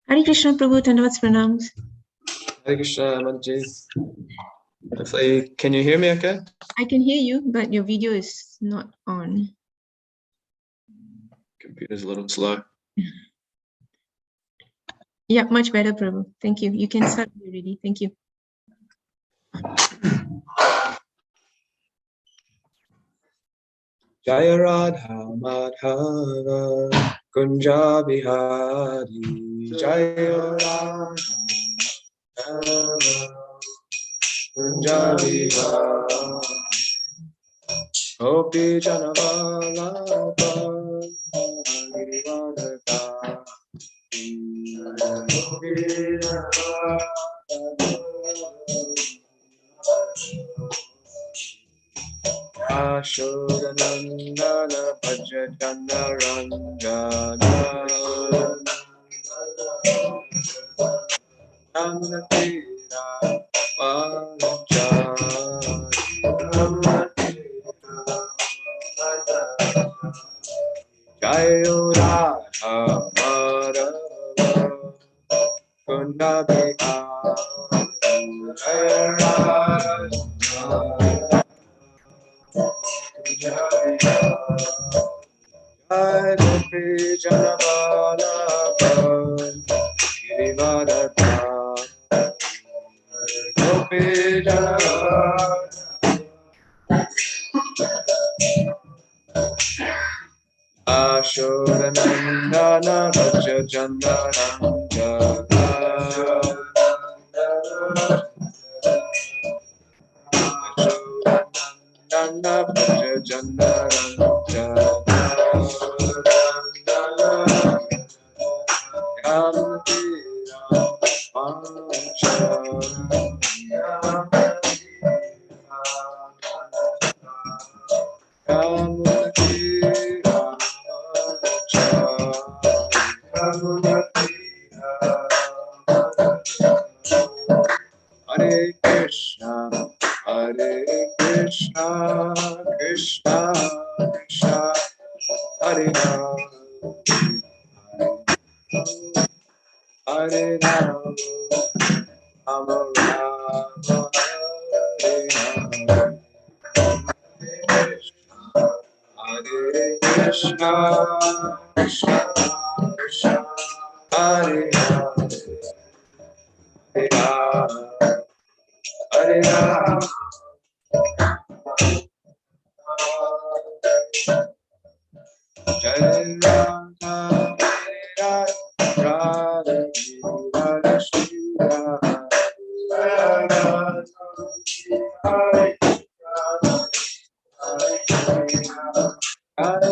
Hare Krishna Prabhu, Dandavats Pranams. Hare Krishna, Manji. Can you hear me okay? I can hear you, but your video is not on. Computer's a little slow. Yeah, much better, Prabhu. Thank you. You can start already. Thank you. Jaya Radha Madhava Kunja Bihari Jaya Radha Madhava Kunja Bihari Gopi Janavala Ashodanandana Bhajatana Ranjana Namatira Jayo Radha Madhava Kunda Bihari Jayo Radha Jai Gopi Janavala Girivadata Gopi Janavala Ashodanandana Raja Jandaranja Ashodanandana Raja Jandaranja Hare Krishna, Hare Krishna, Krishna Krishna, Hare Rama, Hare Rama, Rama Rama, Hare Hare. Hare Krishna, Krishna Krishna, Hare Hare, Hare Rama, Hare Rama. Jai Radha, Radha, Radha, Radha, Shri Radha. Radha, Hare Radha, Hare Krishna, Hare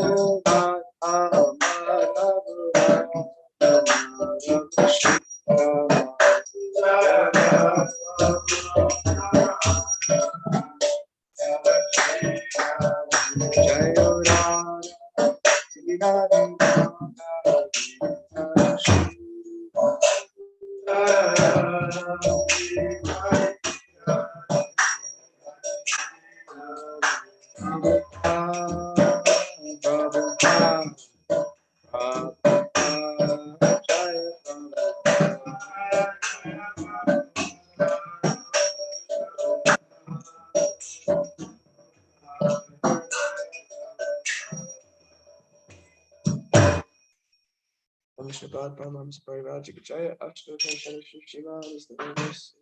Shabbat Brahmams Parivajika Jaya Ashtotam Shalashi Shiva is the famous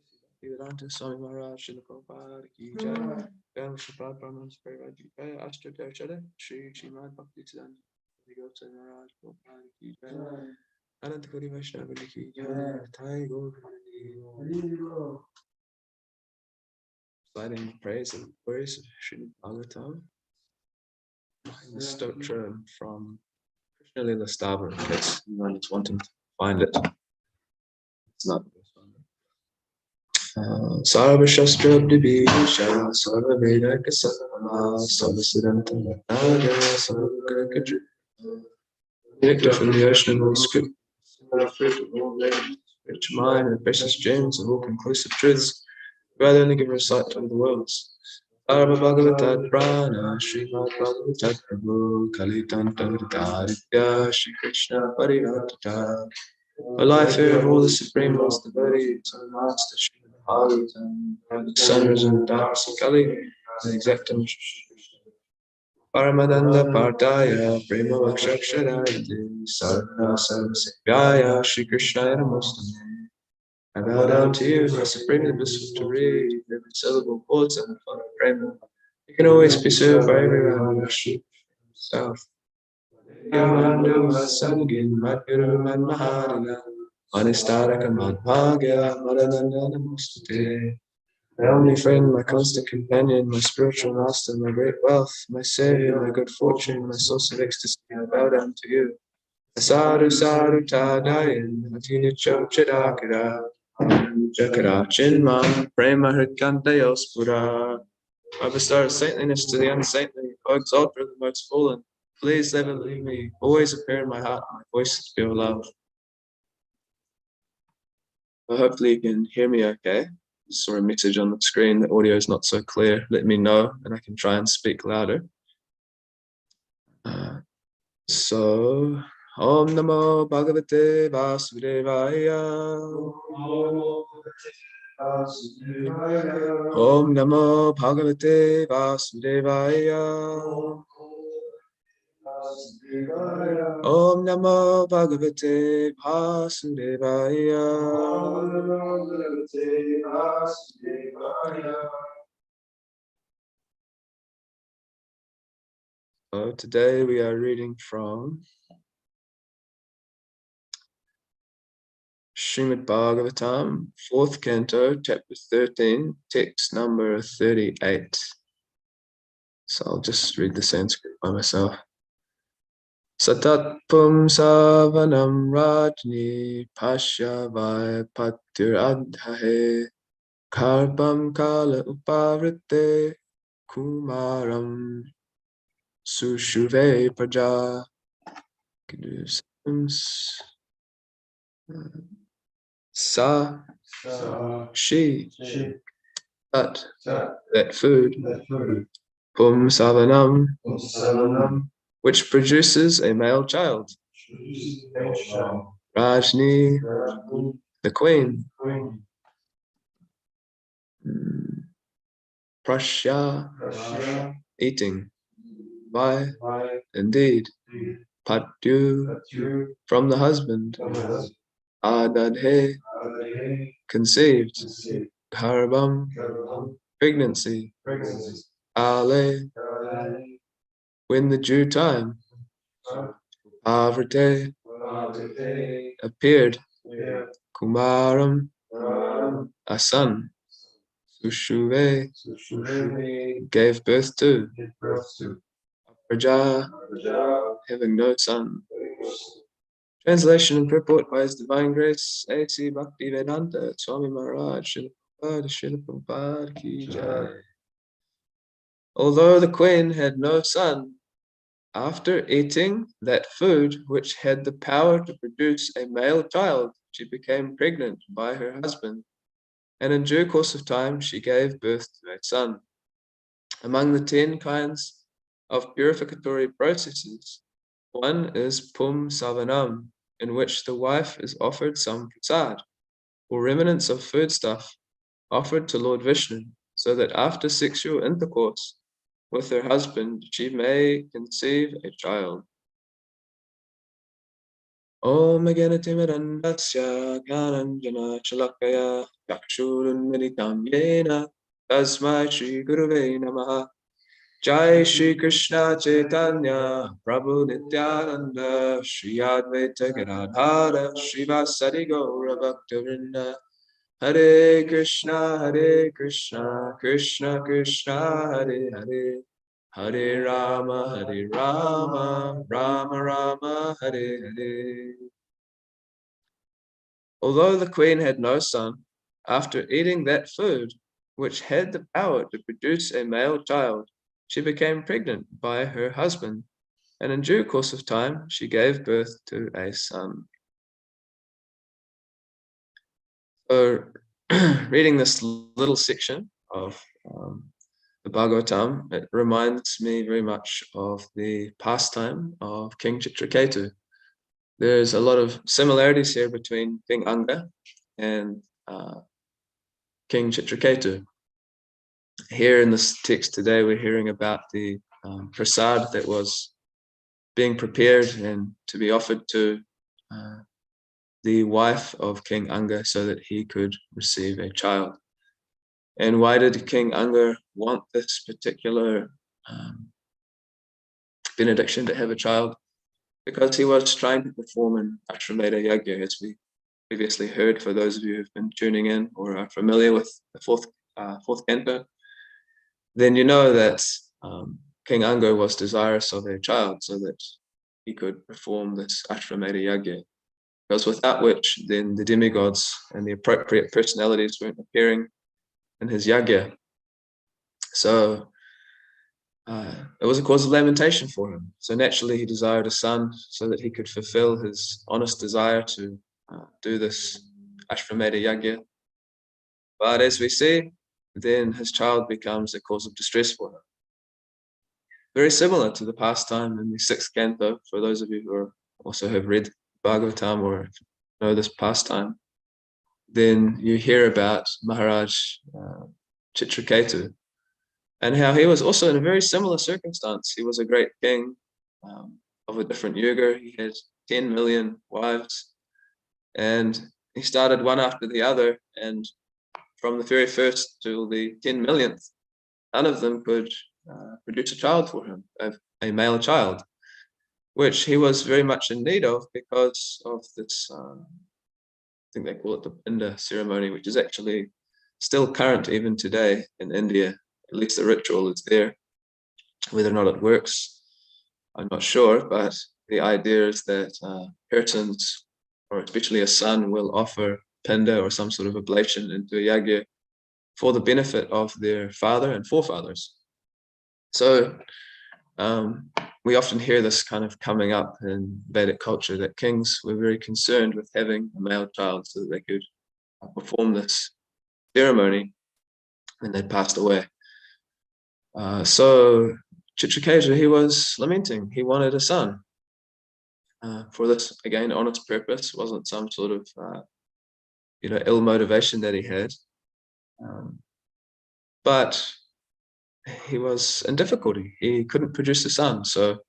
Vedanta Swami Maharaj Srila Prabhupada Ki Jaya Shabbat Brahmams Parivajika Jaya Ashtotam Shalashi Shrimad Bhakti Siddhanta Gopsa Maharaj Prabhupada Ki Jaya Ananta Kori Vaishnava Ki Jaya Thai Gaur Sliding praise and praise of Srimad Bhagavatam in the stotra from Krishna Lila Stava, in case anyone is wanting to find it. It's not this one. Sarva Shastra Dibisha, Sarva Veda Kasama, Sarva Siddhanta Naga, Sarva Kakadri. Nectar from the ocean of all script, similar fruit of all nations, rich mind and precious gems of all conclusive truths, rather only give recite to all the worlds. Sarva Bhagavatat Prana, Srimad Bhagavatat Prabhu, Kalitanta Hridaditya, Shri Krishna Parivatata, O life air of all the Supreme Lost devotees, O Master Srimad and the sons and daughters of Kali, the exact Paramadanda Partaya Prema Vakshaksharayati Sarna Sarvasipyaya Shri Krishnaya Namostame. I bow down to you, my supremely blissful to read every syllable quotes and fun prema. You can always be served by everyone, Shri South. Yamandu Vasangin Madguru Manmaharila Anistaraka Madbhagya Madhananda Namostate. My only friend, my constant companion, my spiritual master, my great wealth, my savior, my good fortune, my source of ecstasy, I bow down to you. Sadhu sadhu tadayan, atini chokchadakara, chakara chinman, prema hritkantayos pura. I bestow saintliness to the unsaintly, O exalter of the most fallen. Please never leave me, always appear in my heart, my voice is pure love. Well, hopefully you can hear me okay. I saw a message on the screen, the audio is not so clear. Let me know and I can try and speak louder. So, Om Namo Bhagavate Vasudevaya. Om Namo Bhagavate Vasudevaya. Om Namo Bhagavate Vasudevaya. So today we are reading from Srimad Bhagavatam, 4th Canto, Chapter 13, text number 38. So I'll just read the Sanskrit by myself. Satat pum savanam rajni pasya vai patir adhahe karbam kala upavrite kumaram sushuve praja. Sa, she, that food, pum savanam, which produces a male child. Rajni, the queen. Prasya, eating. Vai, indeed. Patyu, from the husband. Adadhe, conceived. Garbham, pregnancy. Ale, when the due time. Avrite, appeared. Kumaram, a son. Sushuve, gave birth to. Praja, having no son. Translation and purport by His Divine Grace, A.C. Bhakti Vedanta, Swami Maharaj, Srila Prabhupada Ki Jai. Although the queen had no son, after eating that food which had the power to produce a male child, she became pregnant by her husband, and in due course of time she gave birth to a son. Among the 10 kinds of purificatory processes, one is pum savanam, in which the wife is offered some prasad, or remnants of foodstuff, offered to Lord Vishnu, so that after sexual intercourse with her husband, she may conceive a child. Om Agyanatimirandasya Gyananjana Shalakaya Chakshurunmilitam Yena Tasmai Shri Guruve Namaha. Jai Shri Krishna Chaitanya Prabhu Nityananda Shri Advaita Gadadhara Shri Vasari Gaura Bhaktivinoda. Hare Krishna Krishna Krishna Hare Hare, Hare Rama Rama Rama Hare Hare. Although the queen had no son, after eating that food, which had the power to produce a male child, she became pregnant by her husband, and in due course of time, she gave birth to a son. So, reading this little section of the Bhagavatam, it reminds me very much of the pastime of King Chitraketu, there's a lot of similarities here between King Anga and King Chitraketu. Here in this text today, we're hearing about the prasad that was being prepared and to be offered to the wife of King Anga so that he could receive a child. And why did King Anga want this particular benediction to have a child? Because he was trying to perform an Ashrameda Yagya, as we previously heard, for those of you who've been tuning in or are familiar with the fourth canto. Then you know that King Anga was desirous of a child so that he could perform this Ashrameda Yagya. Because without which, then the demigods and the appropriate personalities weren't appearing in his yagya. So it was a cause of lamentation for him. So naturally, he desired a son so that he could fulfill his honest desire to do this Ashrameda Yagya. But as we see, then his child becomes a cause of distress for him. Very similar to the pastime in the sixth canto, for those of you who also have read Bhagavatam or know this pastime, then you hear about Maharaj Chitraketu and how he was also in a very similar circumstance. He was a great king of a different yuga. He had 10 million wives, and he started one after the other, and from the very first to the 10 millionth, none of them could produce a child for him, a male child, which he was very much in need of because of this, I think they call it the Pinda ceremony, which is actually still current even today in India. At least the ritual is there. Whether or not it works, I'm not sure, but the idea is that persons, or especially a son, will offer Pinda or some sort of oblation into a yagya for the benefit of their father and forefathers. So we often hear this kind of coming up in Vedic culture, that kings were very concerned with having a male child so that they could perform this ceremony when they passed away. So Chitraketu, he was lamenting. He wanted a son. For this, again, honest purpose. Wasn't some sort of ill motivation that he had. But he was in difficulty. He couldn't produce a son. So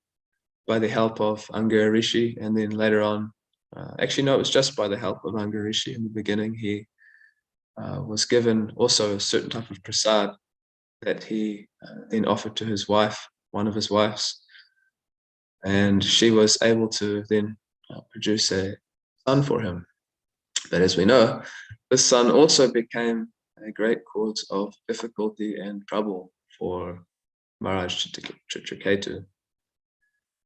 by the help of Anga Rishi, and then later on, actually no, it was just by the help of Anga Rishi. In the beginning, he was given also a certain type of prasad that he then offered to his wife, one of his wives, and she was able to then produce a son for him. But as we know, this son also became a great cause of difficulty and trouble for Maharaj Chitraketu.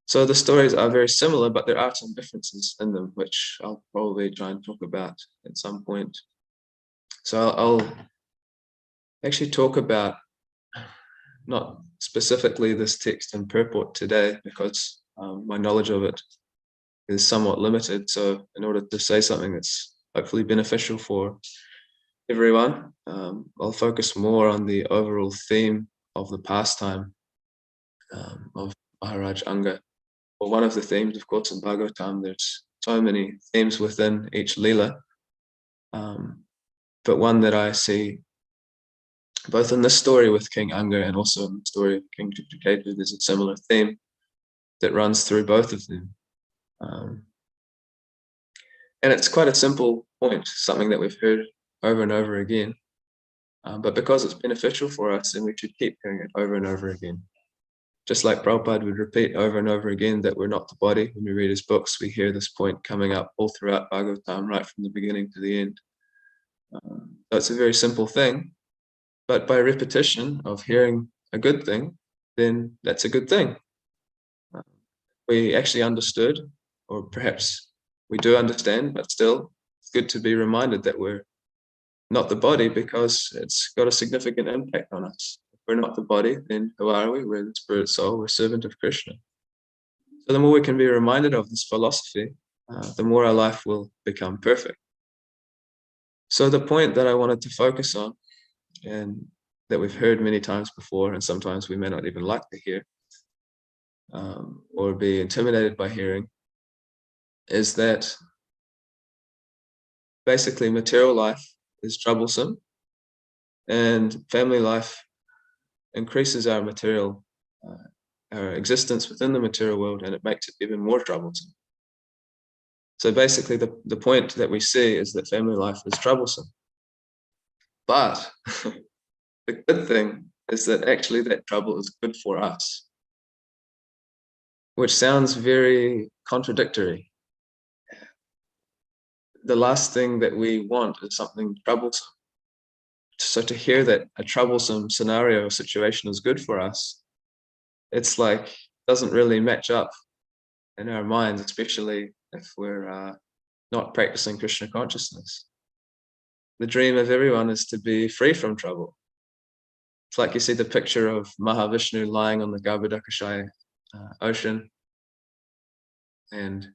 So the stories are very similar, but there are some differences in them, which I'll probably try and talk about at some point. So I'll actually talk about not specifically this text and purport today, because my knowledge of it is somewhat limited. So in order to say something that's hopefully beneficial for everyone, I'll focus more on the overall theme of the pastime of Maharaj Anga. Well, one of the themes, of course, in Bhagavatam, there's so many themes within each Leela, but one that I see both in this story with King Anga and also in the story of King Chitraketu, there's a similar theme that runs through both of them. And it's quite a simple point, something that we've heard over and over again. But because it's beneficial for us, then we should keep hearing it over and over again. Just like Prabhupada would repeat over and over again that we're not the body. When we read his books, we hear this point coming up all throughout Bhagavatam, right from the beginning to the end. So it's a very simple thing, but by repetition of hearing a good thing, then that's a good thing. We actually understood, or perhaps we do understand, but still it's good to be reminded that we're not the body, because it's got a significant impact on us. If we're not the body, then who are we? We're the spirit soul, we're servant of Krishna. So the more we can be reminded of this philosophy, the more our life will become perfect. So the point that I wanted to focus on, and that we've heard many times before, and sometimes we may not even like to hear, or be intimidated by hearing, is that basically material life is troublesome, and family life increases our material, our existence within the material world, and it makes it even more troublesome. So basically, the point that we see is that family life is troublesome. But the good thing is that actually that trouble is good for us, which sounds very contradictory. The last thing that we want is something troublesome. So to hear that a troublesome scenario or situation is good for us, it's like doesn't really match up in our minds, especially if we're not practicing Krishna consciousness. The dream of everyone is to be free from trouble. It's like you see the picture of Mahavishnu lying on the Garbhodakashaya ocean, and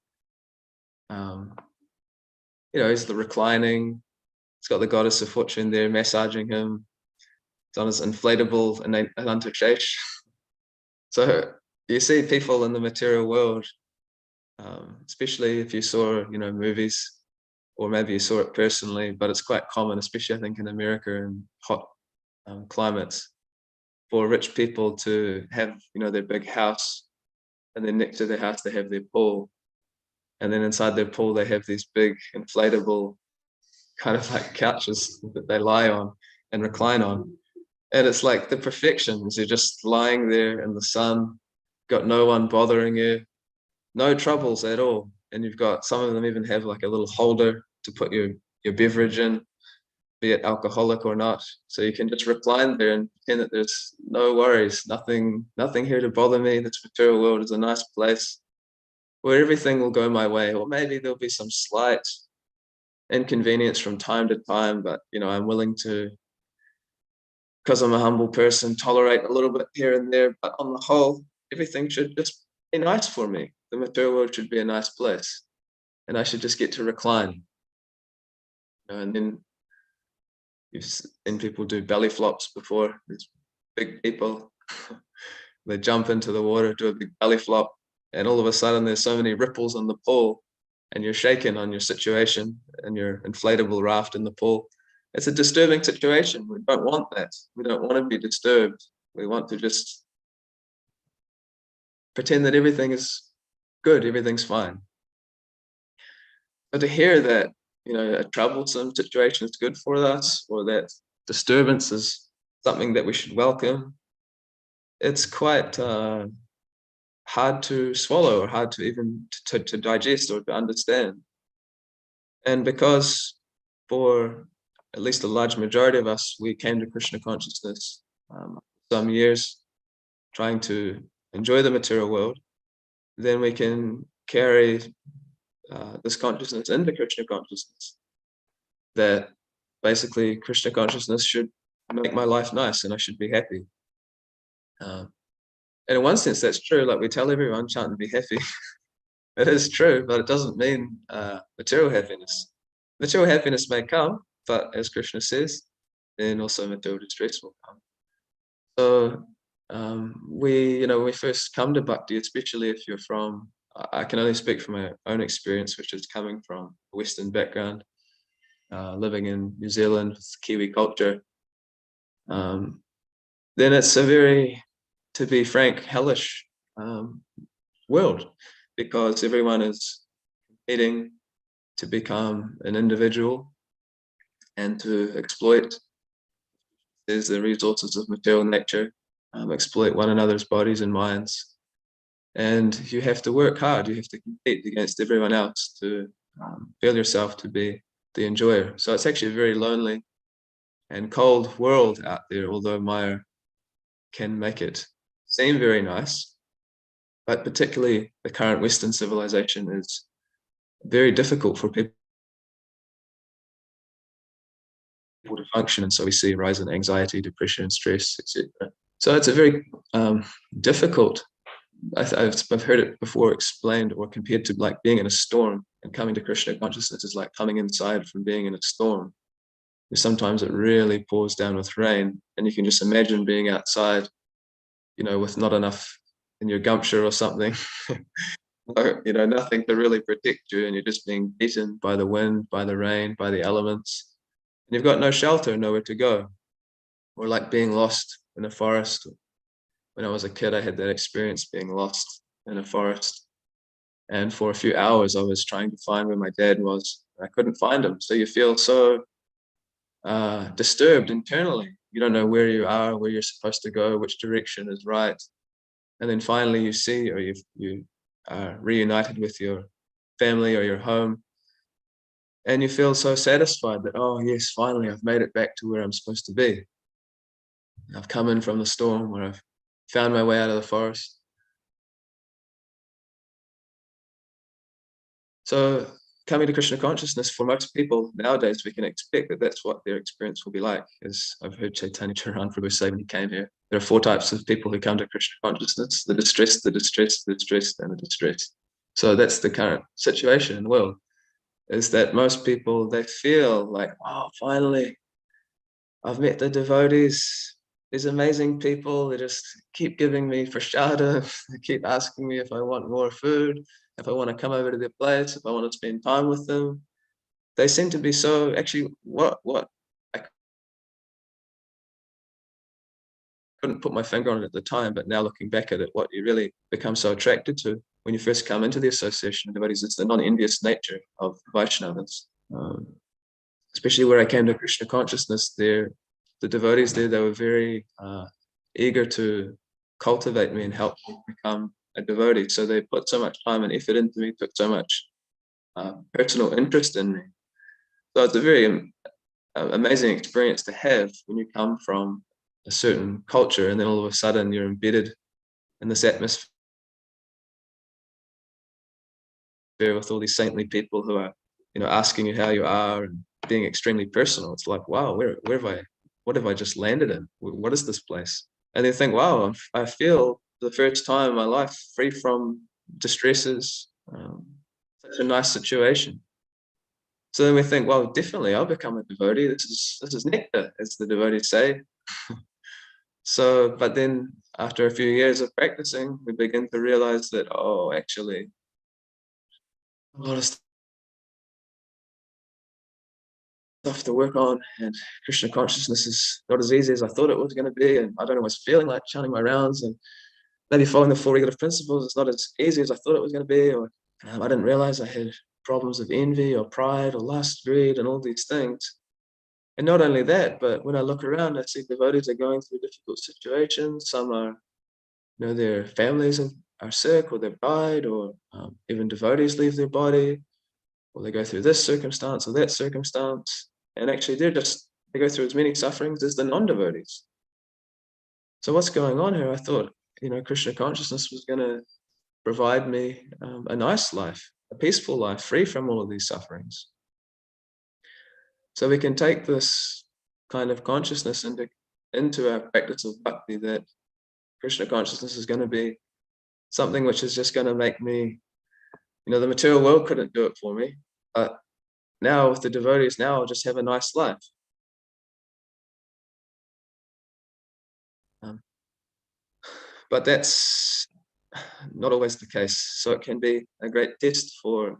he's the reclining. He's got the goddess of fortune there massaging him. It's on his inflatable Anantashesh. So you see people in the material world, especially if you saw, movies, or maybe you saw it personally, but it's quite common, especially I think in America and hot climates, for rich people to have, their big house, and then next to their house they have their pool, and then inside their pool they have these big inflatable kind of like couches that they lie on and recline on. And it's like the perfection is you're just lying there in the sun, got no one bothering you, no troubles at all. And you've got, some of them even have like a little holder to put your beverage in, be it alcoholic or not. So you can just recline there and pretend that there's no worries, nothing here to bother me. This material world is a nice place where everything will go my way, or maybe there'll be some slight inconvenience from time to time, but I'm willing to, because I'm a humble person, tolerate a little bit here and there. But on the whole, everything should just be nice for me. The material world should be a nice place, and I should just get to recline. And then you've seen people do belly flops before. These big people, they jump into the water, do a big belly flop, and all of a sudden there's so many ripples on the pool, and you're shaken on your situation and your inflatable raft in the pool. It's a disturbing situation. We don't want that. We don't want to be disturbed. We want to just pretend that everything is good, everything's fine. But to hear that, a troublesome situation is good for us, or that disturbance is something that we should welcome, it's quite hard to swallow, or hard to even to digest or to understand. And because for at least a large majority of us, we came to Krishna consciousness some years trying to enjoy the material world, then we can carry this consciousness into Krishna consciousness. That basically Krishna consciousness should make my life nice and I should be happy. And in one sense, that's true. Like we tell everyone, chant and be happy. It is true, but it doesn't mean material happiness. Material happiness may come, but as Krishna says, then also material distress will come. So when we first come to bhakti, especially if you're from, I can only speak from my own experience, which is coming from a Western background, living in New Zealand with Kiwi culture, then it's a very, to be frank, hellish world, because everyone is competing to become an individual and to exploit the resources of material nature, exploit one another's bodies and minds. And you have to work hard, you have to compete against everyone else to feel yourself to be the enjoyer. So it's actually a very lonely and cold world out there, although Maya can make it seem very nice. But particularly the current Western civilization is very difficult for people to function, and so we see a rise in anxiety, depression, stress, etc. So it's a very difficult. I've heard it before explained or compared to like being in a storm, and coming to Krishna consciousness is like coming inside from being in a storm. Sometimes it really pours down with rain, and you can just imagine being outside, with not enough in your gumpture or something, nothing to really protect you, and you're just being beaten by the wind, by the rain, by the elements. And you've got no shelter, nowhere to go. Or like being lost in a forest. When I was a kid, I had that experience being lost in a forest. And for a few hours, I was trying to find where my dad was. I couldn't find him. So you feel so disturbed internally. You don't know where you are, where you're supposed to go, which direction is right. And then finally you see, or you are reunited with your family or your home. And you feel so satisfied that, oh yes, finally I've made it back to where I'm supposed to be. I've come in from the storm, where I've found my way out of the forest. So coming to Krishna consciousness, for most people nowadays, we can expect that that's what their experience will be like. As I've heard Chaitanya Charan Prabhu say when he came here, there are 4 types of people who come to Krishna consciousness: the distressed, the distressed, the distressed, and the distressed. So that's the current situation in the world, is that most people, they feel like, oh, finally, I've met the devotees, these amazing people. They just keep giving me prashadam. They keep asking me if I want more food, if I want to come over to their place, if I want to spend time with them. They seem to be so, actually, what I couldn't put my finger on it at the time, but now looking back at it, what you really become so attracted to when you first come into the association of devotees, it's the non-envious nature of Vaishnavas. Especially where I came to Krishna consciousness, the devotees there, they were very eager to cultivate me and help me become a devotee. So they put so much time and effort into me, took so much personal interest in me. So it's a very amazing experience to have when you come from a certain culture and then all of a sudden you're embedded in this atmosphere with all these saintly people who are, asking you how you are and being extremely personal. It's like, wow, what have I just landed in? What is this place? And then think, wow, I feel for the first time in my life free from distresses. Such a nice situation. So then we think, well, definitely I'll become a devotee. This is nectar, as the devotees say. So, but then after a few years of practicing, we begin to realize that, oh, actually, a lot of stuff to work on, and Krishna consciousness is not as easy as I thought it was going to be, and I don't always feeling like chanting my rounds, and maybe following the 4 regulative principles is not as easy as I thought it was going to be, or I didn't realize I had problems of envy or pride or lust, greed, and all these things. And not only that, but when I look around, I see devotees are going through difficult situations. Some are, their families are sick, or they've died, or even devotees leave their body, or they go through this circumstance or that circumstance. And actually they go through as many sufferings as the non-devotees. So what's going on here? I thought, Krishna consciousness was going to provide me a nice life, a peaceful life, free from all of these sufferings. So we can take this kind of consciousness into our practice of bhakti, that Krishna consciousness is going to be something which is just going to make me, the material world couldn't do it for me, but now with the devotees, now I'll just have a nice life. But that's not always the case. So it can be a great test for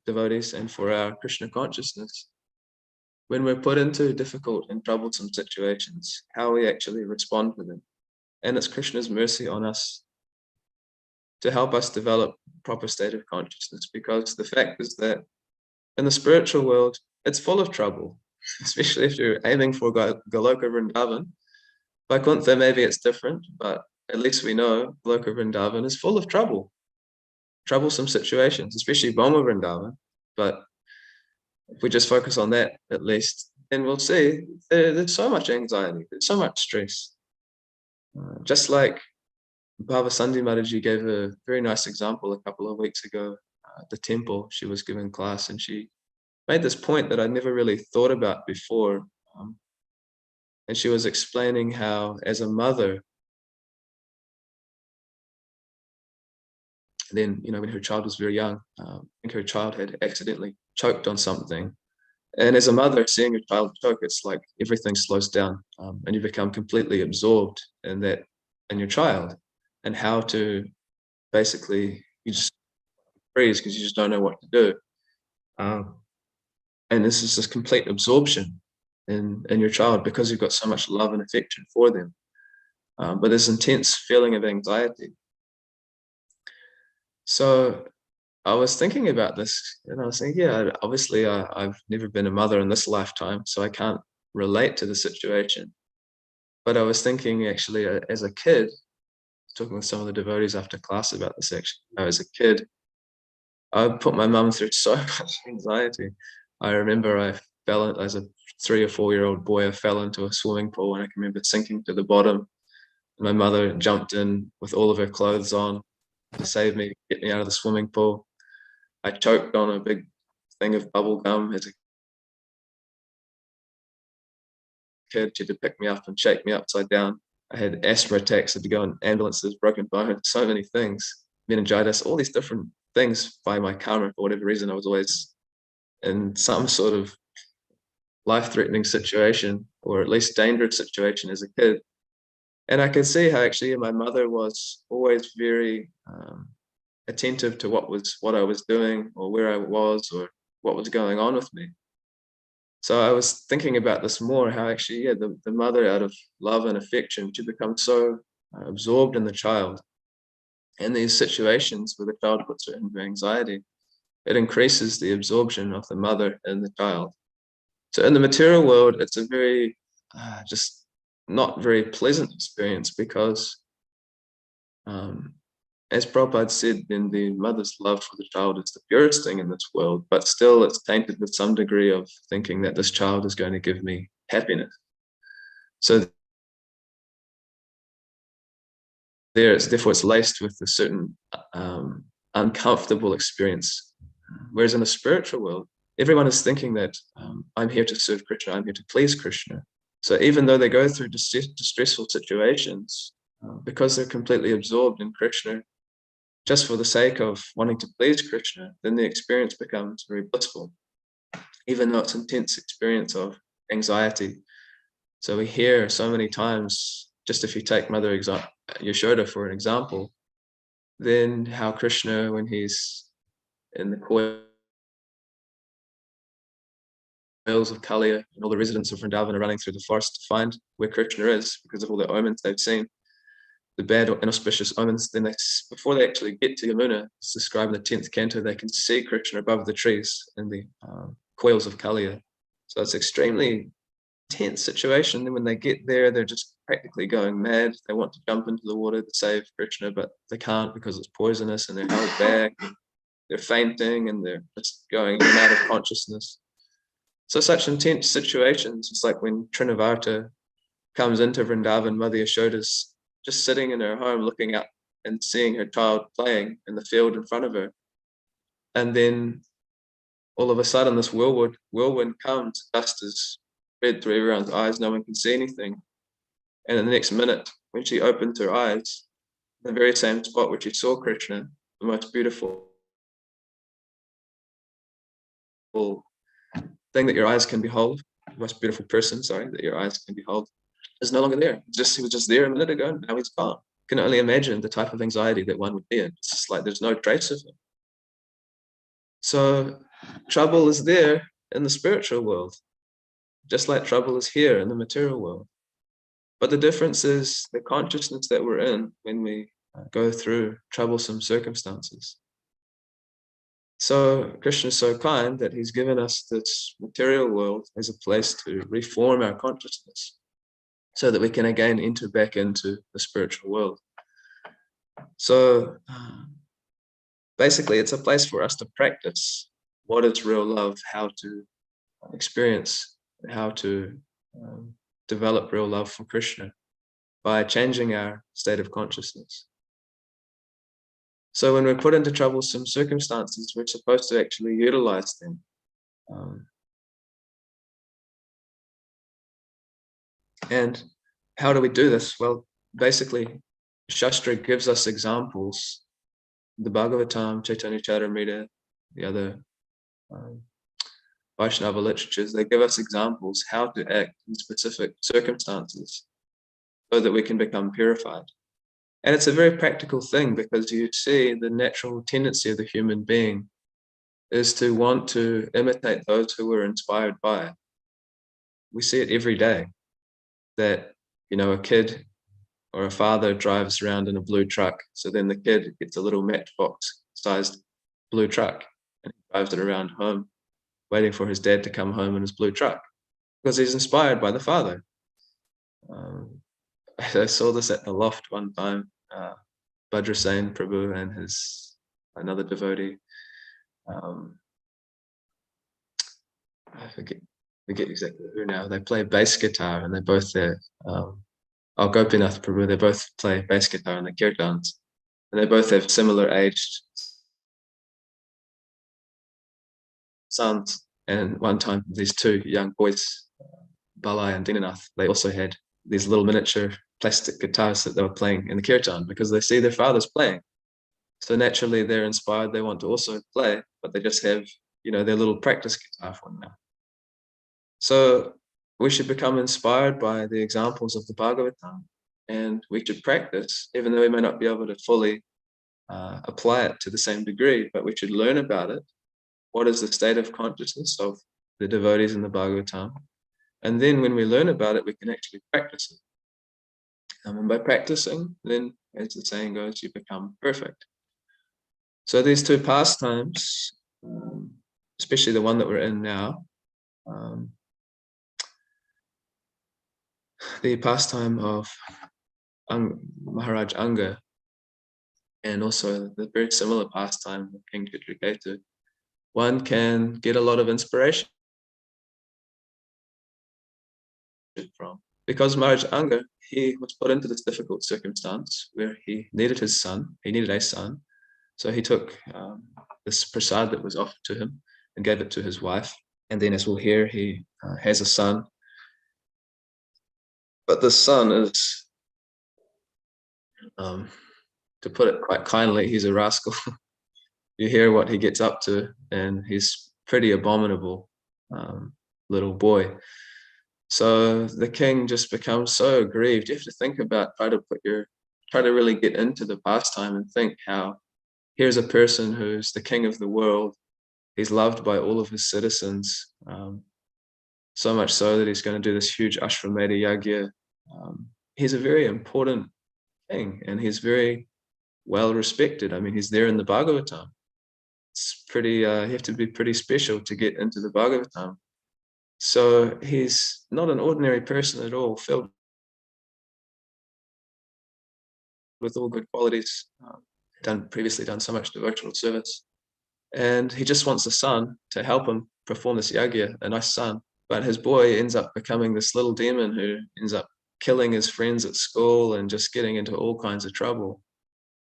devotees and for our Krishna consciousness. When we're put into difficult and troublesome situations, how we actually respond to them. And it's Krishna's mercy on us to help us develop a proper state of consciousness, because the fact is that in the spiritual world, it's full of trouble, especially if you're aiming for Goloka Vrindavan. Vaikuntha, maybe it's different, but at least we know Goloka Vrindavan is full of troublesome situations, especially Boma Vrindavan. But if we just focus on that, at least, then we'll see there's so much anxiety, there's so much stress. Just like Bhava Sandhi Mataji gave a very nice example a couple of weeks ago at the temple. She was giving class and she made this point that I'd never really thought about before. And she was explaining how, as a mother, then, when her child was very young, I think her child had accidentally choked on something. And as a mother, seeing your child choke, it's like everything slows down and you become completely absorbed in your child, and how to basically, you just freeze because you just don't know what to do. And this is this complete absorption in your child because you've got so much love and affection for them. But this intense feeling of anxiety. So I was thinking about this, and I was thinking, yeah, obviously I've never been a mother in this lifetime, so I can't relate to the situation. But I was thinking actually as a kid, talking with some of the devotees after class about this actually, as a kid, I put my mum through so much anxiety. I remember I fell as a 3 or 4-year-old boy, I fell into a swimming pool and I can remember sinking to the bottom. My mother jumped in with all of her clothes on to save me, get me out of the swimming pool. I choked on a big thing of bubble gum as a kid. She had to pick me up and shake me upside down. I had asthma attacks, had to go in ambulances, broken bone, so many things, meningitis, all these different things by my karma. For whatever reason, I was always in some sort of life-threatening situation, or at least dangerous situation as a kid. And I could see how actually my mother was always very attentive to what I was doing or where I was or what was going on with me. So I was thinking about this more, how actually, yeah, the mother, out of love and affection, she becomes so absorbed in the child. And these situations where the child puts her into anxiety, it increases the absorption of the mother in the child. So in the material world, it's a very, just not very pleasant experience because, as Prabhupada said, then the mother's love for the child is the purest thing in this world, but still it's tainted with some degree of thinking that this child is going to give me happiness. So therefore it's laced with a certain uncomfortable experience. Whereas in the spiritual world, everyone is thinking that I'm here to serve Krishna, I'm here to please Krishna. So even though they go through distressful situations, because they're completely absorbed in Krishna, just for the sake of wanting to please Krishna, then the experience becomes very blissful, even though it's an intense experience of anxiety. So we hear so many times, just if you take Mother Yashoda for an example, then how Krishna, when he's in the coils of Kaliya, and all the residents of Vrindavan are running through the forest to find where Krishna is because of all the omens they've seen, the bad or inauspicious omens. Then before they actually get to Yamuna, it's described in the 10th canto, they can see Krishna above the trees in the coils of Kaliya. So it's extremely tense situation. Then when they get there, they're just practically going mad. They want to jump into the water to save Krishna, but they can't because it's poisonous, and they're held back. They're fainting and they're just going in and out of consciousness. So such intense situations. It's like when Trinavarta comes into Vrindavan, Mother Yashoda's just sitting in her home looking up and seeing her child playing in the field in front of her. And then all of a sudden this whirlwind comes, dust is spread through everyone's eyes, no one can see anything. And in the next minute, when she opened her eyes, the very same spot where she saw Krishna, the most beautiful thing that your eyes can behold, the most beautiful person, that your eyes can behold, is no longer there. He was just there a minute ago, and now he's gone. Can only imagine the type of anxiety that one would be in. It's just like there's no trace of him. So trouble is there in the spiritual world, just like trouble is here in the material world. But the difference is the consciousness that we're in when we go through troublesome circumstances. So Krishna is so kind that he's given us this material world as a place to reform our consciousness so that we can again enter back into the spiritual world. So basically, it's a place for us to practice what is real love, how to experience, how to develop real love for Krishna by changing our state of consciousness. So when we're put into troublesome circumstances, we're supposed to actually utilize them. And how do we do this? Well, basically, Shastra gives us examples. The Bhagavatam, Chaitanya Charitamrita, the other Vaishnava literatures, they give us examples how to act in specific circumstances so that we can become purified. And it's a very practical thing, because you see the natural tendency of the human being is to want to imitate those who we're inspired by. We see it every day that, a kid or a father drives around in a blue truck. So then the kid gets a little matchbox-sized blue truck and he drives it around home, waiting for his dad to come home in his blue truck, because he's inspired by the father. I saw this at the loft one time. Bhadrasena Prabhu and another devotee. I forget exactly who now. They play bass guitar, and they're both there. Gopinath Prabhu, they both play bass guitar in the kirtans, and they both have similar aged sons. And one time, these two young boys, Balai and Dinanath, they also had these little miniature plastic guitars that they were playing in the kirtan, because they see their fathers playing. So naturally, they're inspired. They want to also play, but they just have, their little practice guitar for now. So we should become inspired by the examples of the Bhagavatam, and we should practice, even though we may not be able to fully apply it to the same degree, but we should learn about it. What is the state of consciousness of the devotees in the Bhagavatam? And then when we learn about it, we can actually practice it. And by practicing, then, as the saying goes, you become perfect. So these two pastimes, especially the one that we're in now, the pastime of Maharaj Anga, and also the very similar pastime of King Chitraketu, one can get a lot of inspiration from. Because Maharaj Anga, he was put into this difficult circumstance where he needed a son. So he took this prasad that was offered to him and gave it to his wife. And then, as we'll hear, he has a son. But this son is, to put it quite kindly, he's a rascal. You hear what he gets up to, and he's pretty abominable little boy. So the king just becomes so aggrieved. You have to think about, try to really get into the pastime and think how here's a person who's the king of the world. He's loved by all of his citizens, so much so that he's going to do this huge Ashramedha Yagya. He's a very important king, and he's very well respected. I mean, he's there in the Bhagavatam. It's pretty, you have to be pretty special to get into the Bhagavatam. So he's not an ordinary person at all, filled with all good qualities, previously done so much devotional service. And he just wants a son to help him perform this yagya, a nice son. But his boy ends up becoming this little demon who ends up killing his friends at school and just getting into all kinds of trouble.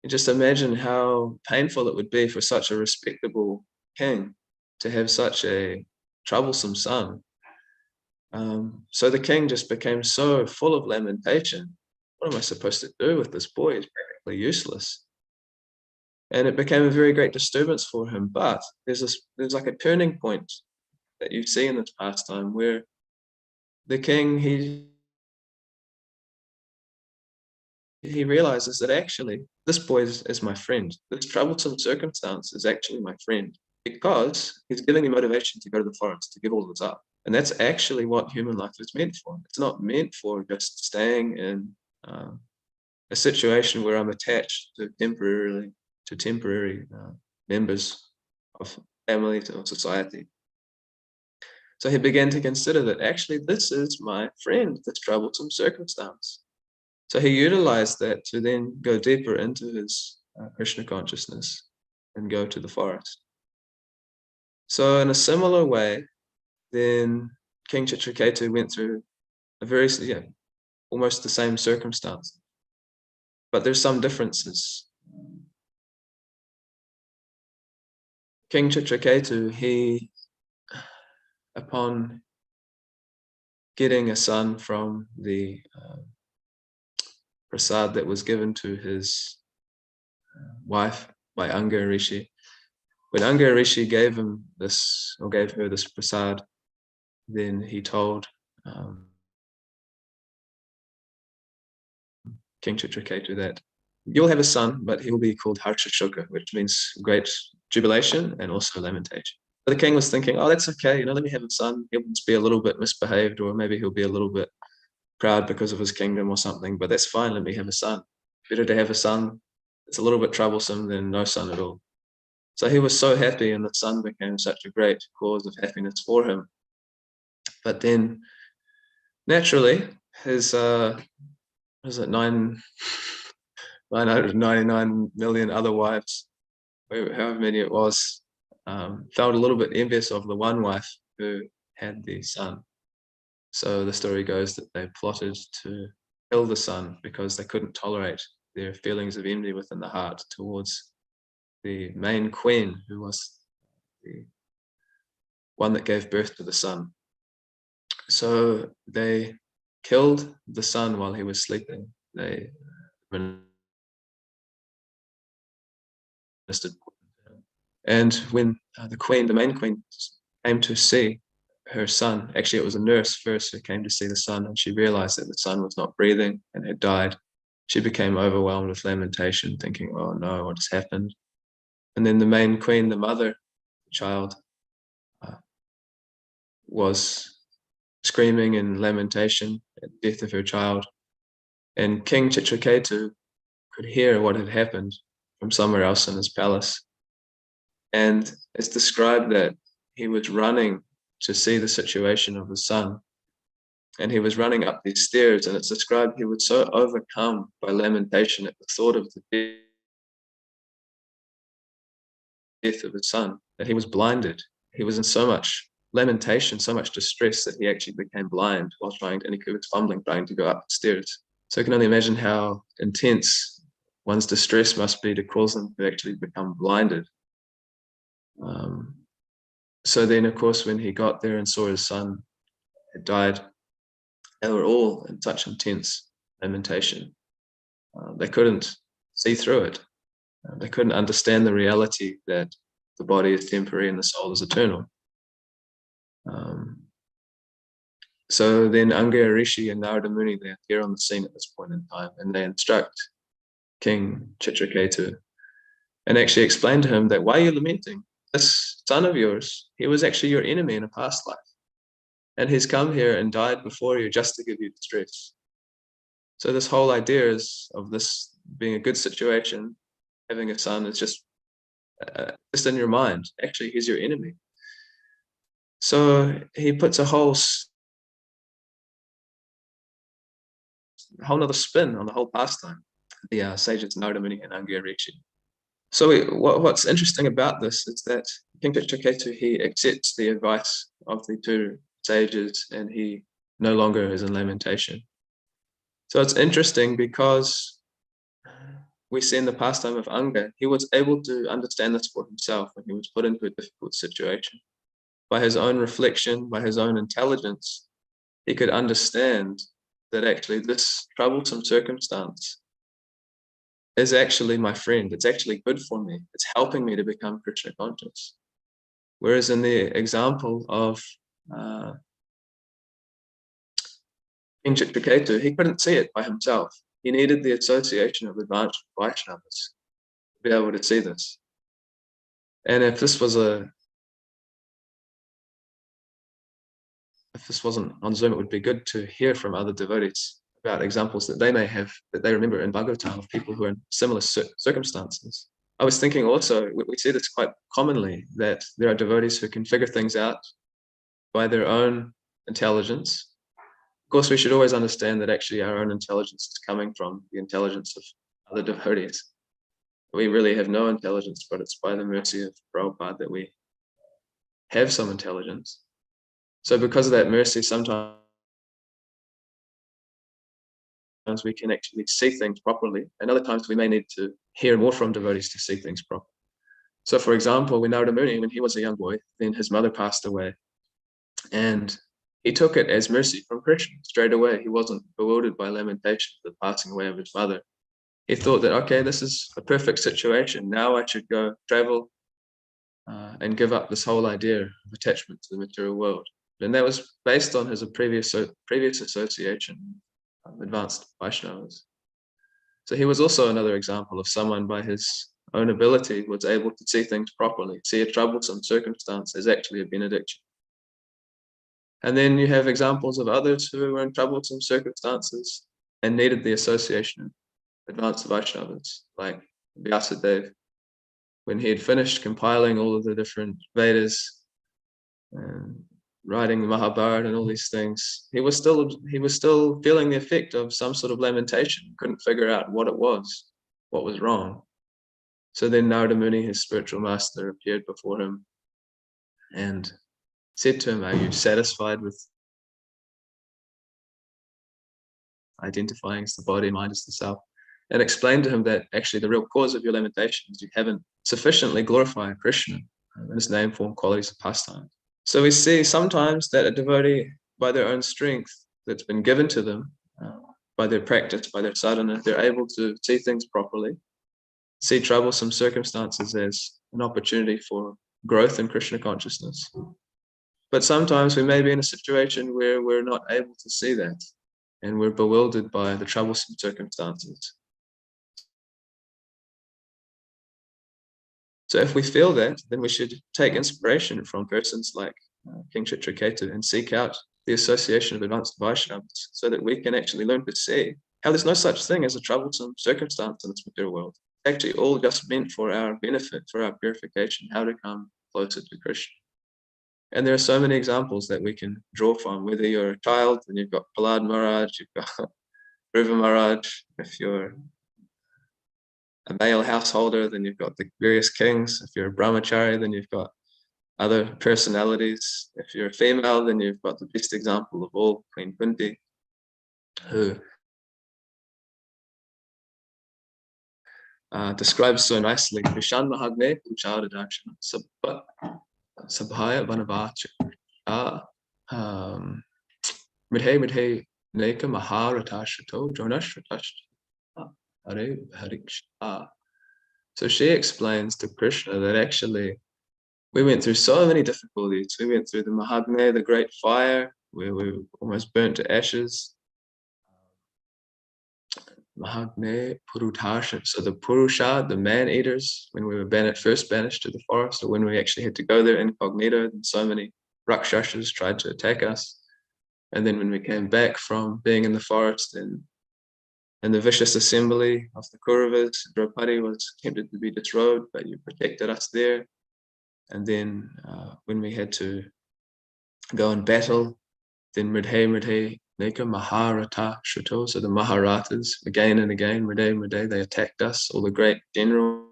And just imagine how painful it would be for such a respectable king to have such a troublesome son. So the king just became so full of lamentation. What am I supposed to do with this boy? He's practically useless. And it became a very great disturbance for him. But there's like a turning point that you see in this pastime where the king, he realizes that actually this boy is my friend. This troublesome circumstance is actually my friend, because he's giving me motivation to go to the forest, to give all this up. And that's actually what human life is meant for. It's not meant for just staying in a situation where I'm attached to temporary members of family or society. So he began to consider that actually this is my friend, this troublesome circumstance. So he utilized that to then go deeper into his Krishna consciousness and go to the forest. So in a similar way, then King Chitraketu went through almost the same circumstance. But there's some differences. King Chitraketu, he, upon getting a son from the prasad that was given to his wife by Anga Rishi, when Anga Rishi gave her this prasad, then he told King Chitraketu that you'll have a son, but he will be called Harsha Shoka, which means great jubilation and also lamentation. But the king was thinking, oh, that's okay, let me have a son. He'll just be a little bit misbehaved, or maybe he'll be a little bit proud because of his kingdom or something, but that's fine, let me have a son. Better to have a son that's a little bit troublesome than no son at all. So he was so happy, and the son became such a great cause of happiness for him. But then, naturally, his 999 million other wives, however many it was, felt a little bit envious of the one wife who had the son. So the story goes that they plotted to kill the son because they couldn't tolerate their feelings of envy within the heart towards the main queen, who was the one that gave birth to the son. So they killed the son while he was sleeping. They administered, and when the main queen, came to see her son, actually it was a nurse first who came to see the son, and she realized that the son was not breathing and had died. She became overwhelmed with lamentation, thinking, oh no, what has happened? And then the main queen, the mother, the child, was screaming in lamentation at the death of her child. And King Chitraketu could hear what had happened from somewhere else in his palace. And it's described that he was running to see the situation of his son. And he was running up these stairs, and it's described he was so overcome by lamentation at the thought of the death of his son that he was blinded. He was in so much lamentation, so much distress, that he actually became blind while trying to, and he was fumbling, trying to go up the stairs. So you can only imagine how intense one's distress must be to cause them to actually become blinded. So then, of course, when he got there and saw his son had died, they were all in such intense lamentation. They couldn't see through it. They couldn't understand the reality that the body is temporary and the soul is eternal. So then Angaya Rishi and Narada Muni, they appear on the scene at this point in time, and they instruct King Chitraketu and actually explain to him that, why are you lamenting? This son of yours, he was actually your enemy in a past life, and he's come here and died before you just to give you distress. So this whole idea is of this being a good situation, having a son, is just in your mind. Actually, he's your enemy. So he puts a whole nother spin on the whole pastime, the sages Narada Muni and Angaya Rishi. So what's interesting about this is that King Chitraketu, he accepts the advice of the two sages, and he no longer is in lamentation. So it's interesting because we see in the pastime of Anga, he was able to understand this for himself when he was put into a difficult situation. By his own reflection, by his own intelligence, he could understand that actually this troublesome circumstance is actually my friend. It's actually good for me. It's helping me to become Krishna conscious. Whereas in the example of King Chitraketu, he couldn't see it by himself. He needed the association of advanced Vaishnavas to be able to see this. And if this wasn't on Zoom, it would be good to hear from other devotees about examples that they may have, that they remember in Bhagavatam, of people who are in similar circumstances. I was thinking also, we see this quite commonly, that there are devotees who can figure things out by their own intelligence. Of course, we should always understand that actually our own intelligence is coming from the intelligence of other devotees. We really have no intelligence, but it's by the mercy of Prabhupada that we have some intelligence. So because of that mercy, sometimes we can actually see things properly, and other times we may need to hear more from devotees to see things properly. So for example, when Narada Muni, when he was a young boy, then his mother passed away, and he took it as mercy from Krishna straight away. He wasn't bewildered by lamentation for the passing away of his mother. He thought that, okay, this is a perfect situation. Now I should go travel and give up this whole idea of attachment to the material world. And that was based on his previous association of advanced Vaishnavas. So he was also another example of someone by his own ability was able to see things properly, see a troublesome circumstance as actually a benediction. And then you have examples of others who were in troublesome circumstances and needed the association of advanced Vaishnavas, like Vyasadeva. When he had finished compiling all of the different Vedas and writing the Mahabharata and all these things, he was still feeling the effect of some sort of lamentation, couldn't figure out what it was, what was wrong. So then Narada Muni, his spiritual master, appeared before him and said to him, "Are you satisfied with identifying as the body, mind as the self?" And explained to him that actually the real cause of your lamentation is you haven't sufficiently glorified Krishna in his name, form, qualities, and pastimes. So we see sometimes that a devotee, by their own strength that's been given to them, by their practice, by their sadhana, they're able to see things properly, see troublesome circumstances as an opportunity for growth in Krishna consciousness. But sometimes we may be in a situation where we're not able to see that, and we're bewildered by the troublesome circumstances. So if we feel that, then we should take inspiration from persons like King Chitraketu and seek out the association of advanced Vaishnavas so that we can actually learn to see how there's no such thing as a troublesome circumstance in this material world. It's actually all just meant for our benefit, for our purification, how to come closer to Krishna. And there are so many examples that we can draw from. Whether you're a child, then you've got Prahlad Maharaj, you've got Dhruva Maharaj. If you're a male householder, then you've got the various kings. If you're a brahmachari, then you've got other personalities. If you're a female, then you've got the best example of all, Queen Kunti, who describes so nicely Vishan Mahagne Puchara Darshana Sabhaya Vanavacha Midhe Midhe Neka Maharatashato Jonashratashta Hare Hariksha. So she explains to Krishna that actually we went through so many difficulties. We went through the Mahagne, the great fire, where we were almost burnt to ashes. Mahagne Purutasha. So the Purusha, the man-eaters, when we were first banished to the forest, or when we actually had to go there incognito, and so many Rakshasas tried to attack us. And then when we came back from being in the forest and in the vicious assembly of the Kauravas, Draupadi was tempted to be disrobed, but you protected us there. And then when we had to go in battle, then Mridhe Neka Maharata Shuto, so the Maharatas, again and again, Mridhe, they attacked us, all the great generals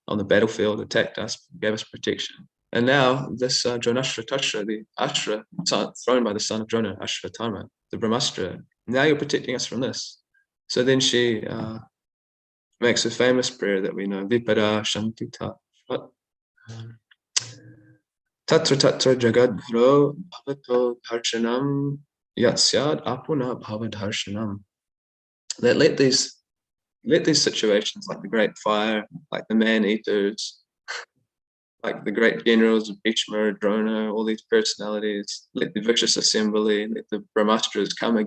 on the battlefield attacked us, gave us protection. And now this Dronashratashra, the Ashra thrown by the son of Drona, Ashvatama, the Brahmastra, now you're protecting us from this. So then she makes a famous prayer that we know, Vipada Shantita Tatra Tatra Jagadhro Bhavato Dharshanam Yatsyad Apuna Bhavadharshanam. That let these situations like the great fire, like the man-eaters, like the great generals of Bhishma, Drona, all these personalities, let the vicious assembly, let the Brahmastras come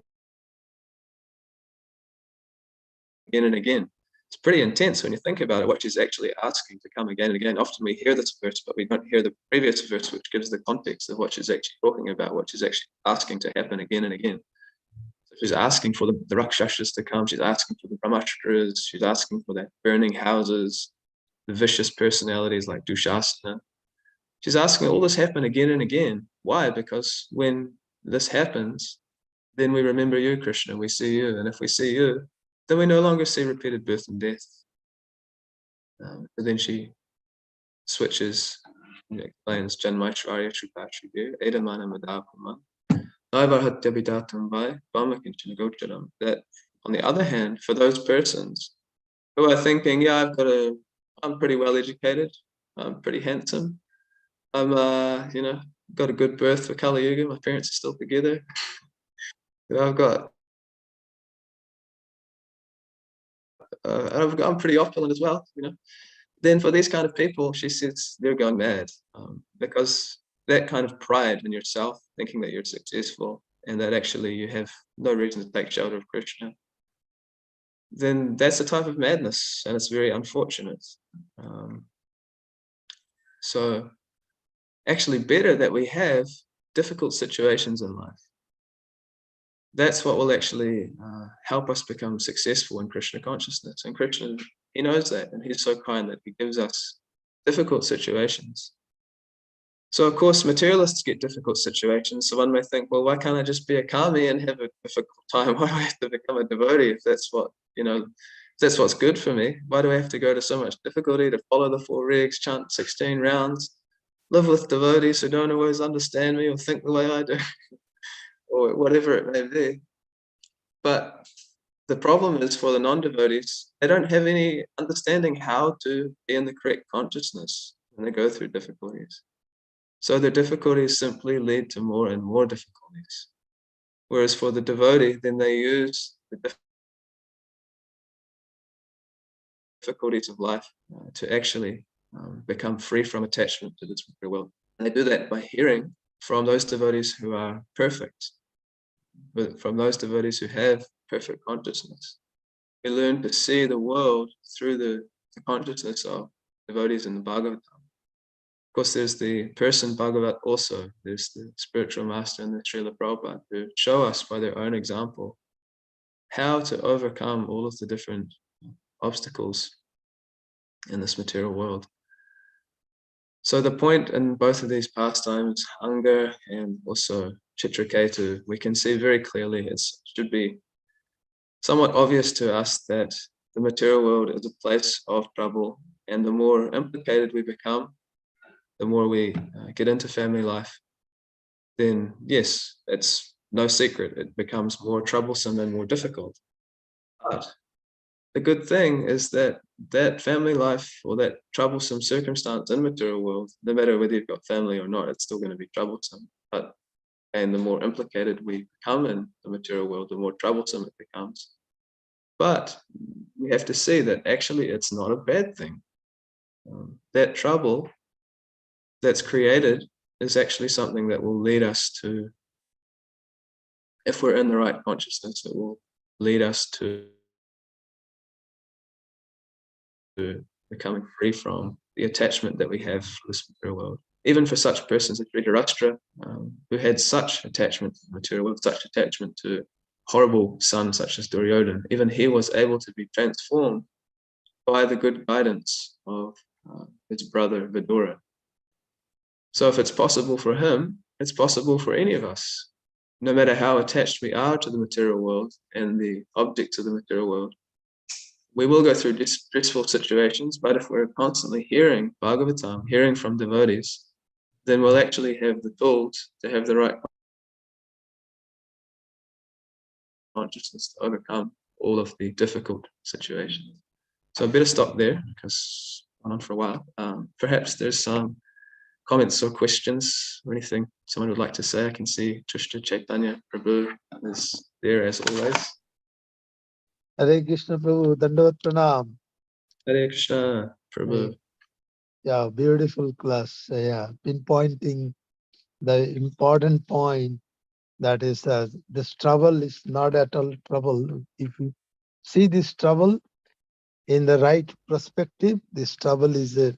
again and again. It's pretty intense when you think about it, what she's actually asking to come again and again. Often we hear this verse, but we don't hear the previous verse, which gives the context of what she's actually talking about, what she's actually asking to happen again and again. So she's asking for the Rakshasas to come, she's asking for the Brahmastras, she's asking for the burning houses, the vicious personalities like Dushasana. She's asking all this happen again and again. Why? Because when this happens, then we remember you, Krishna, we see you. And if we see you, then we no longer see repeated birth and death. But then she switches and explains Janmaishvarya Shrupashriya Edamana Madapama Naivarhatya Vidatam Vai Vamakinchana Gocharam. That on the other hand, for those persons who are thinking, yeah, I'm pretty well educated, I'm pretty handsome, I'm got a good birth for Kali Yuga, my parents are still together, I'm pretty opulent as well, Then for these kind of people, she says they're going mad, because that kind of pride in yourself, thinking that you're successful, and that actually you have no reason to take shelter of Krishna, then that's a type of madness, and it's very unfortunate. So actually better that we have difficult situations in life. That's what will actually help us become successful in Krishna consciousness. And Krishna, he knows that, and he's so kind that he gives us difficult situations. So of course, materialists get difficult situations. So one may think, well, why can't I just be a kami and have a difficult time? Why do I have to become a devotee if that's what, if that's what's good for me? Why do I have to go to so much difficulty to follow the 4 regs, chant 16 rounds, live with devotees who don't always understand me or think the way I do, or whatever it may be? But the problem is for the non-devotees, they don't have any understanding how to be in the correct consciousness when they go through difficulties. So the difficulties simply lead to more and more difficulties. Whereas for the devotee, then they use the difficulties of life to actually become free from attachment to this material world. And they do that by hearing from those devotees who are perfect, from those devotees who have perfect consciousness. We learn to see the world through the consciousness of devotees in the Bhagavatam. Of course, there's the person Bhagavat also. There's the spiritual master and the Srila Prabhupada who show us by their own example how to overcome all of the different obstacles in this material world. So the point in both of these pastimes, Anga and also Chitraketu, we can see very clearly it should be somewhat obvious to us that the material world is a place of trouble, and the more implicated we become, the more we get into family life, then yes, it's no secret, it becomes more troublesome and more difficult. But the good thing is that that family life or that troublesome circumstance in the material world, no matter whether you've got family or not, it's still going to be troublesome. And the more implicated we become in the material world, the more troublesome it becomes. But we have to see that actually it's not a bad thing. That trouble that's created is actually something that will lead us to, if we're in the right consciousness, it will lead us to becoming free from the attachment that we have to this material world. Even for such persons as Dhritarashtra, who had such attachment to the material world, such attachment to horrible sons such as Duryodhana, even he was able to be transformed by the good guidance of his brother Vidura. So if it's possible for him, it's possible for any of us. No matter how attached we are to the material world and the objects of the material world, we will go through stressful situations, but if we're constantly hearing Bhagavatam, hearing from devotees, then we'll actually have the tools to have the right consciousness to overcome all of the difficult situations. So I better stop there because I've gone on for a while. Perhaps there's some comments or questions or anything someone would like to say. I can see Trishna Chaitanya Prabhu is there as always. Hare Krishna Prabhu, Dandavat Pranam. Hare Krishna Prabhu. Yeah, beautiful class. Yeah, pinpointing the important point, that is this trouble is not at all trouble. If you see this trouble in the right perspective, this trouble is a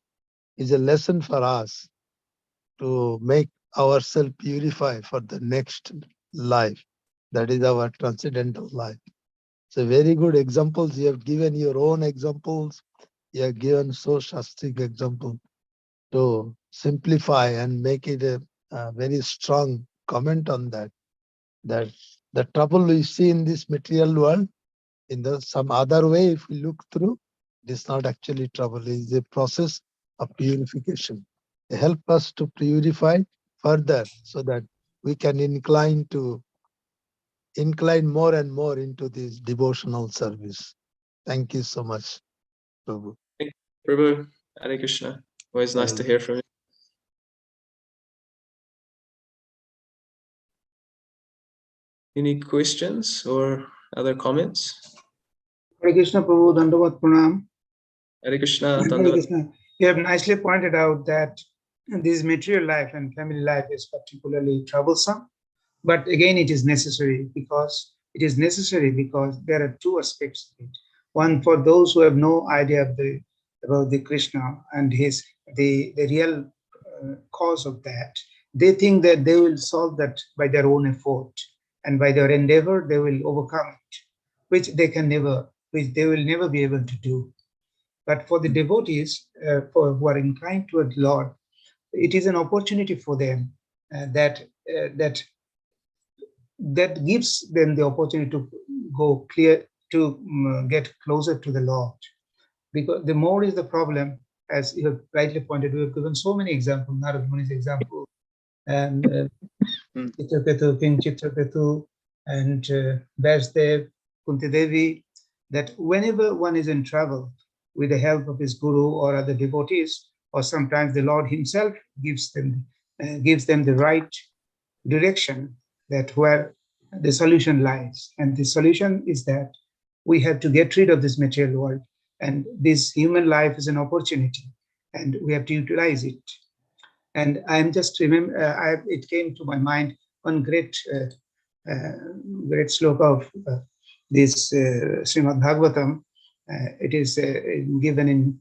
lesson for us to make ourselves purify for the next life. That is our transcendental life. So very good examples. You have given your own examples. You have given so Shastric example to simplify and make it a very strong comment on that. That the trouble we see in this material world, in some other way, if we look through, it is not actually trouble. It is a process of purification. It help us to purify further so that we can incline more and more into this devotional service. Thank you so much, Prabhu. Thank you, Prabhu. Hare Krishna. Always nice to hear from you. Any questions or other comments? Hare Krishna Prabhu, Dandavat Pranam. Hare Krishna. Hare Krishna. You have nicely pointed out that this material life and family life is particularly troublesome. But again, it is necessary because there are two aspects of it. One, for those who have no idea about the Krishna and the real cause of that, they think that they will solve that by their own effort and by their endeavor they will overcome it, which they will never be able to do. But for the devotees, who are inclined toward Lord, it is an opportunity for them that gives them the opportunity to go clear, to get closer to the Lord. Because the more is the problem, as you have rightly pointed, we have given so many examples, Narad Muni's example, and Chitraketu, King Chitraketu, and Vasudev, Kunti Devi, that whenever one is in trouble, with the help of his guru or other devotees, or sometimes the Lord himself gives them the right direction, that where the solution lies. And the solution is that we have to get rid of this material world, and this human life is an opportunity, and we have to utilize it. And I'm just remember, it came to my mind one great sloka of this Srimad Bhagavatam. It is given in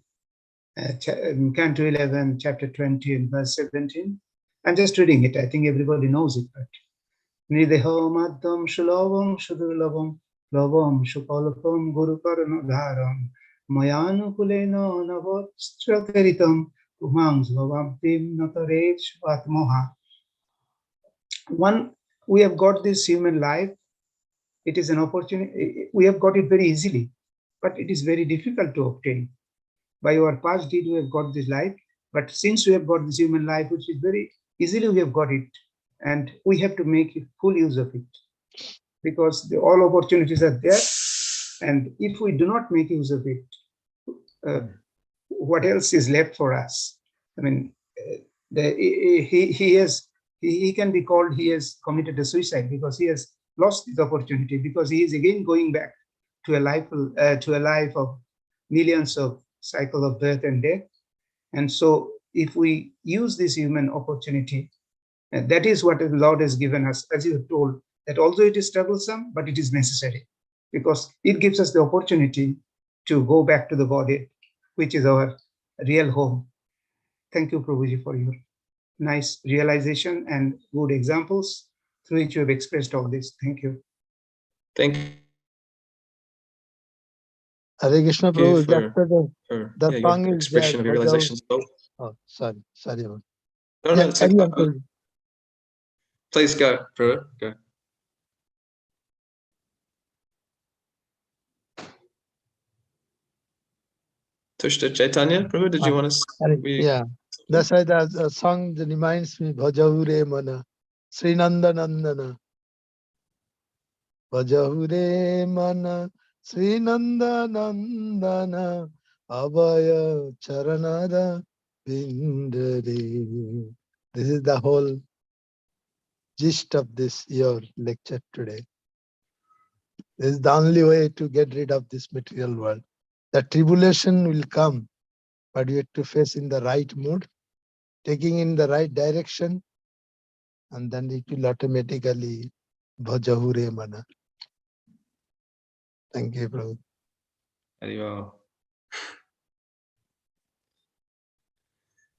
Canto 11, chapter 20, and verse 17. I'm just reading it. I think everybody knows it. But Nideho Madham Shulovam Shudurlavam Lavam Shupalapam Guru Paranodharam Mayanu Kuleno Navostraperitam Umang Zvavamtim Natarech Vatmoha. One, we have got this human life. It is an opportunity. We have got it very easily, but it is very difficult to obtain. By our past deed, we have got this life, but since we have got this human life, which is very easily we have got it, and we have to make full use of it, because all opportunities are there, and if we do not make use of it, what else is left for us? I mean, he can be called, he has committed a suicide because he has lost this opportunity, because he is again going back to a life of millions of cycle of birth and death. And so if we use this human opportunity, that is what the Lord has given us, as you have told, that although it is troublesome, but it is necessary, because it gives us the opportunity to go back to the body, which is our real home. Thank you, Prabhuji, for your nice realization and good examples through which you have expressed all this. Thank you. Thank Hare Krishna, you Prabhu. for The song your is expression of your realizations. Oh, sorry. No, Yeah, it's carry okay. on, Prabhu. Please go, Prabhu. Go. Tushta Chaitanya, Prabhu, did you want to? Yeah, that's why the song reminds me, Bhajahure Mana, Srinanda Nandana. Bhajahure Mana, Srinanda Nandana, Abhaya Charanada Vindari. This is the whole gist of this your lecture today. This is the only way to get rid of this material world. The tribulation will come, but you have to face in the right mood, taking in the right direction, and then it will automatically Bhajahure Mana. Thank you, Prabhu. Very well.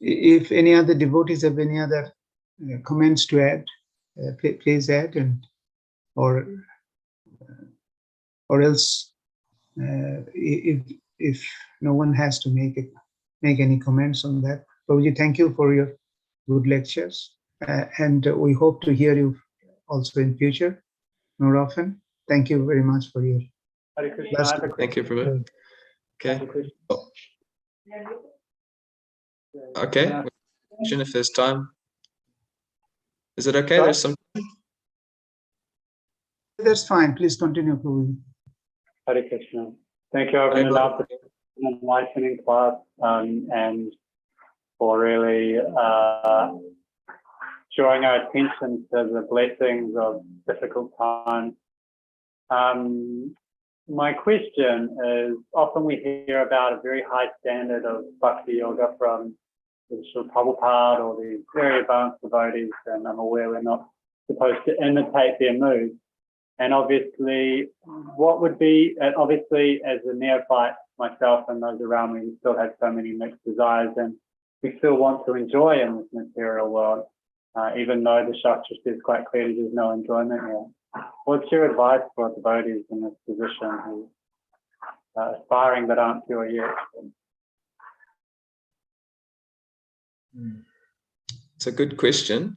If any other devotees have any other comments to add, please add, or else if no one has to make any comments on that. Prabhuji, thank you for your good lectures, and we hope to hear you also in future more often. Thank you very much for your Thank you, Prabhu. Okay. Okay. If there's time. Is it okay? There's some. That's fine. Please continue, Prabhuji. Hare Krishna. Thank you, Aravindha Nabha, for an enlightening class, and for really drawing our attention to the blessings of difficult times. My question is, often we hear about a very high standard of bhakti yoga from the Srila Prabhupada or the very advanced devotees, and I'm aware we're not supposed to imitate their moods. And obviously, what would be, obviously, as a neophyte, myself and those around me, we still have so many mixed desires, and we still want to enjoy in this material world, even though the Shastra says quite clearly there's no enjoyment here. What's your advice for devotees in this position who are aspiring but aren't pure yet? It's a good question.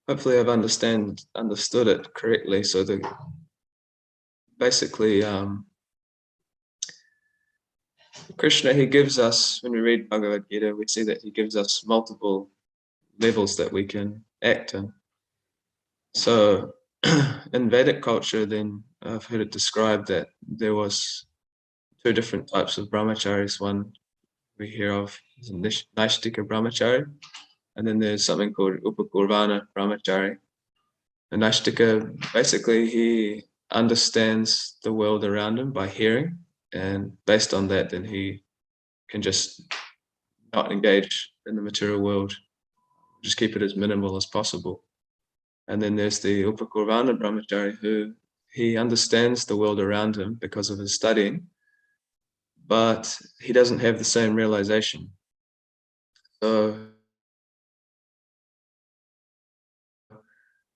Hopefully I've understood it correctly. So basically, Krishna, he gives us, when we read Bhagavad Gita, we see that he gives us multiple levels that we can act in. So in Vedic culture, then I've heard it described that there was two different types of brahmacharis. One we hear of is Naishtika brahmachari, and then there's something called Upakurvana brahmachari. And Naishtika, basically, he understands the world around him by hearing, and based on that, then he can just not engage in the material world, just keep it as minimal as possible. And then there's the Upakurvana brahmachari, who he understands the world around him because of his studying, but he doesn't have the same realization. So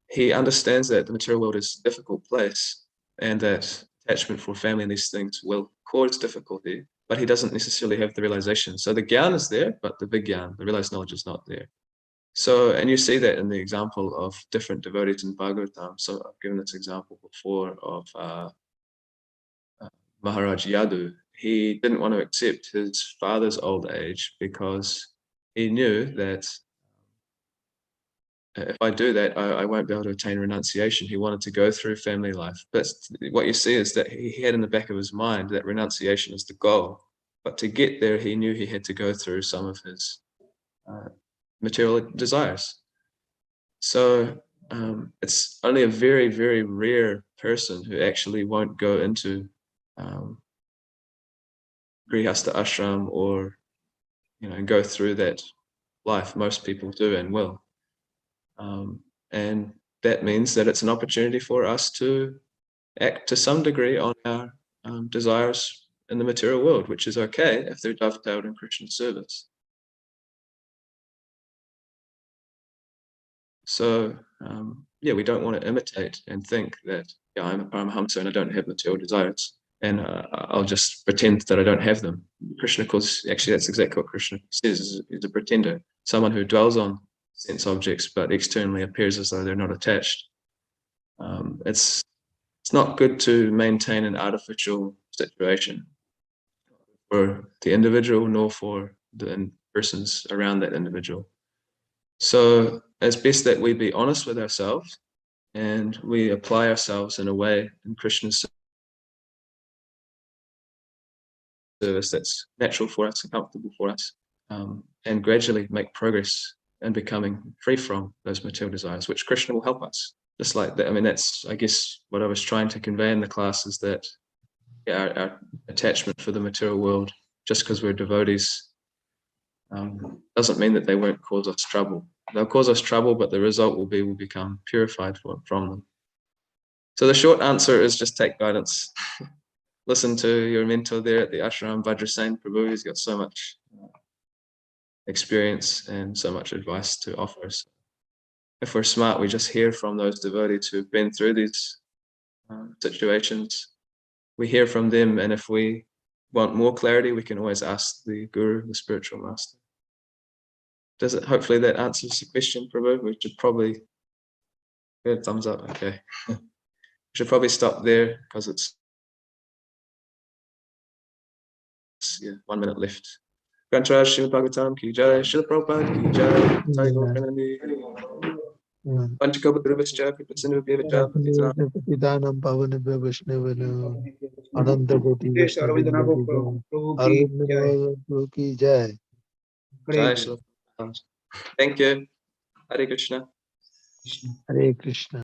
he understands that the material world is a difficult place and that attachment for family and these things will cause difficulty, but he doesn't necessarily have the realization. So the gyan is there, but the vigyan, the realized knowledge, is not there. So, and you see that in the example of different devotees in Bhagavatam. So I've given this example before of Maharaj Yadu. He didn't want to accept his father's old age because he knew that if I do that, I won't be able to attain renunciation. He wanted to go through family life. But what you see is that he had in the back of his mind that renunciation is the goal. But to get there, he knew he had to go through some of his material desires. So it's only a very, very rare person who actually won't go into Grihastha ashram or, go through that life. Most people do and will. And that means that it's an opportunity for us to act to some degree on our desires in the material world, which is okay if they're dovetailed in Krishna's service. So, we don't want to imitate and think that, I'm a Paramahamsa and I don't have material desires, and I'll just pretend that I don't have them. Krishna calls, actually that's exactly what Krishna says, is a pretender, someone who dwells on sense objects but externally appears as though they're not attached. It's not good to maintain an artificial situation for the individual nor for the persons around that individual. So it's best that we be honest with ourselves and we apply ourselves in a way in Krishna's service that's natural for us and comfortable for us, and gradually make progress in becoming free from those material desires, which Krishna will help us. Just like that. I mean, that's, I guess, what I was trying to convey in the class, is that our attachment for the material world, just because we're devotees, doesn't mean that they won't cause us trouble. They'll cause us trouble, but the result will be we'll become purified from them. So the short answer is just take guidance. Listen to your mentor there at the ashram, Vajrasain Prabhu. He's got so much experience and so much advice to offer us. If we're smart, we just hear from those devotees who've been through these situations. We hear from them, and if we want more clarity, we can always ask the guru, the spiritual master. Hopefully that answers the question, Prabhu. We should probably, good, thumbs up, okay. We should probably stop there because it's 1 minute left. Grantaraj Srimad Bhagavatam ki jai, Srila Prabhupada ki jai, Sai Gaur-Pranandi. Panchakopatruvischa Kripasinubhyavacha Patitanam. Pitanam Pavanabhya Vaishnavana Ananta Koti Yes, Aravindha Nabha Prabhu ki jai. Aravindha Nabha ki jai. Jai Srila Prabhupada. Thank you. Hare Krishna. Hare Krishna.